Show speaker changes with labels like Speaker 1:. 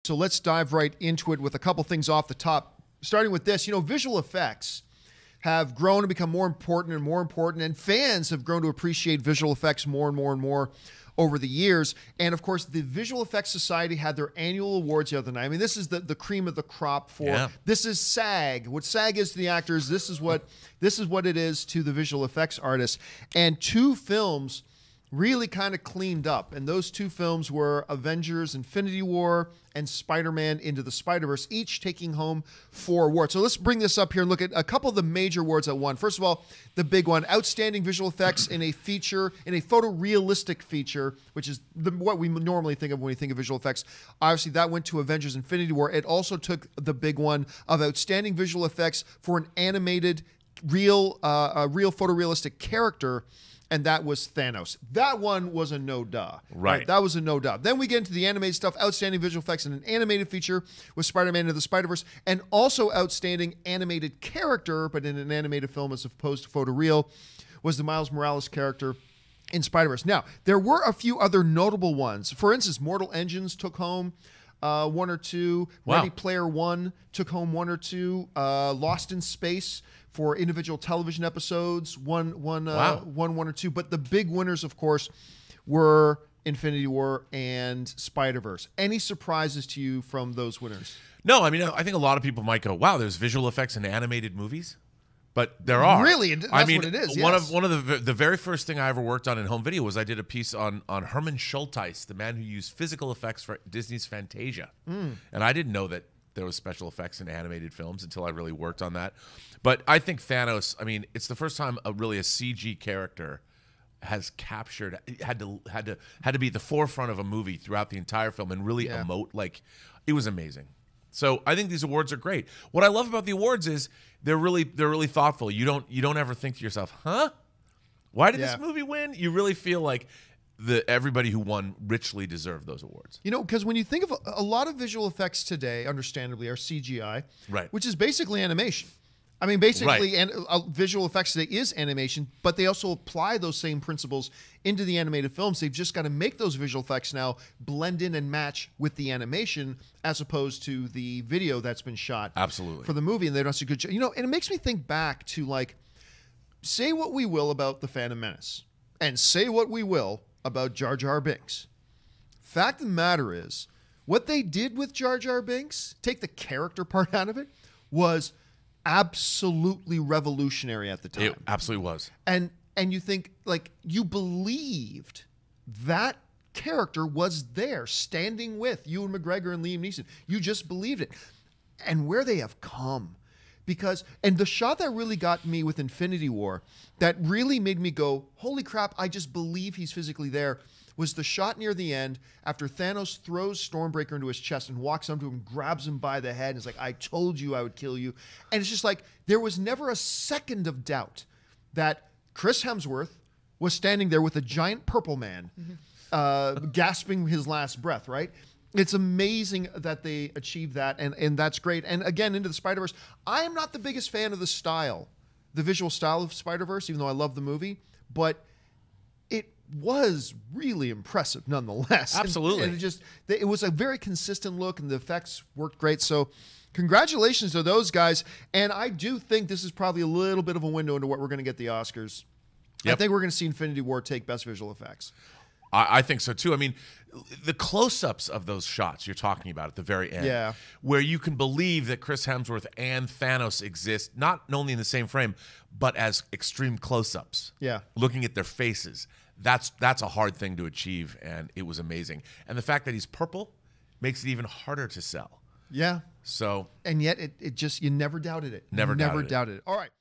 Speaker 1: So let's dive right into it with a couple things off the top. Starting with this, visual effects have grown to become more important and more important, and fans have grown to appreciate visual effects more and more and more over the years. And of course, the Visual Effects Society had their annual awards the other night. I mean, this is the cream of the crop for this is SAG. What SAG is to the actors, this is what it is to the visual effects artists. And two films really kind of cleaned up. And those two films were Avengers Infinity War and Spider-Man Into the Spider-Verse, each taking home 4 awards. So let's bring this up here and look at a couple of the major awards that won. First of all, the big one, Outstanding Visual Effects in a photorealistic feature, which is what we normally think of when we think of visual effects. Obviously, that went to Avengers Infinity War. It also took the big one of Outstanding Visual Effects for an animated, real photorealistic character, and that was Thanos. That one was a no-duh. Right. That was a no-duh. Then we get into the animated stuff, Outstanding Visual Effects in an animated feature with Spider-Man Into the Spider-Verse, and also Outstanding Animated Character, but in an animated film as opposed to photoreal, was the Miles Morales character in Spider-Verse. Now, there were a few other notable ones. For instance, Mortal Engines took home 1 or 2. Wow. Ready Player One took home 1 or 2. Lost in Space for individual television episodes, one or 2. But the big winners, of course, were Infinity War and Spider-Verse. Any surprises to you from those winners?
Speaker 2: No, I mean, I think a lot of people might go, wow, there's visual effects in animated movies. But there are.
Speaker 1: Really? That's what it is, yes.
Speaker 2: One of the very first thing I ever worked on in home video was I did a piece on Herman Schulteis, the man who used physical effects for Disney's Fantasia. And I didn't know that there was special effects in animated films until I really worked on that. But I think Thanos, I mean, it's the first time a CG character has captured, had to be at the forefront of a movie throughout the entire film and really emote. Like, it was amazing. So I think these awards are great. What I love about the awards is they're really thoughtful. You don't ever think to yourself, huh? Why did this movie win? You really feel like everybody who won richly deserved those awards.
Speaker 1: Because when you think of a lot of visual effects today, understandably, are CGI,
Speaker 2: right?
Speaker 1: Which is basically animation. I mean, basically, visual effects today is animation, but they also apply those same principles into the animated films. They've just got to make those visual effects now blend in and match with the animation as opposed to the video that's been shot for the movie, and they don't do a good job. And it makes me think back to, like, say what we will about The Phantom Menace, and say what we will about Jar Jar Binks. Fact of the matter is, what they did with Jar Jar Binks, take the character part out of it, was absolutely revolutionary at the time.
Speaker 2: It absolutely was.
Speaker 1: And you think, like, you believed that character was there standing with Ewan McGregor and Liam Neeson. You just believed it. And where they have come. And the shot that really got me with Infinity War, that really made me go, holy crap, I just believe he's physically there, was the shot near the end after Thanos throws Stormbreaker into his chest and walks up to him, grabs him by the head, and is like, I told you I would kill you. And it's just like, there was never a second of doubt that Chris Hemsworth was standing there with a giant purple man, gasping his last breath, right? It's amazing that they achieved that, and that's great. And again, Into the Spider-Verse, I am not the biggest fan of the visual style of Spider-Verse, even though I love the movie, but it was really impressive nonetheless.
Speaker 2: Absolutely.
Speaker 1: And it was a very consistent look, and the effects worked great. So congratulations to those guys. And I do think this is probably a little bit of a window into what we're going to get the Oscars. Yep. I think we're going to see Infinity War take Best Visual Effects.
Speaker 2: I think so too. I mean, the close-ups of those shots you're talking about at the very end, where you can believe that Chris Hemsworth and Thanos exist not only in the same frame, but as extreme close-ups.
Speaker 1: Yeah,
Speaker 2: looking at their faces. That's a hard thing to achieve, and it was amazing. And the fact that he's purple makes it even harder to sell.
Speaker 1: Yeah.
Speaker 2: So,
Speaker 1: and yet it just, you never doubted it.
Speaker 2: Never doubted it.
Speaker 1: All right.